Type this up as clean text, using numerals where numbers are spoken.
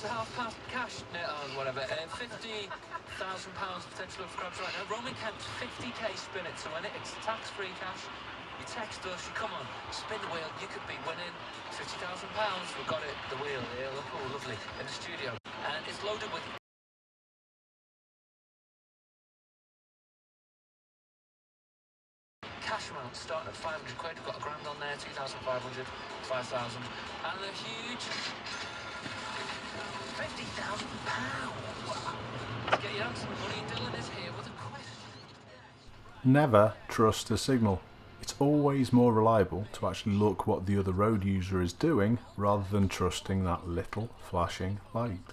What's the £500 cash net on whatever? £50,000 potential of grabs right now. Roman Kent's 50k spin it, so when it's tax-free cash, you text us, you come on, spin the wheel, you could be winning £50,000. We've got it, the wheel here, look, oh lovely, in the studio. And it's loaded with cash amount starting at 500 quid. We've got a grand on there, 2,500, 5,000, and a huge £50,000. Let's get your answer. Money Dylan is here with a question. Never trust a signal. It's always more reliable to actually look what the other road user is doing rather than trusting that little flashing light.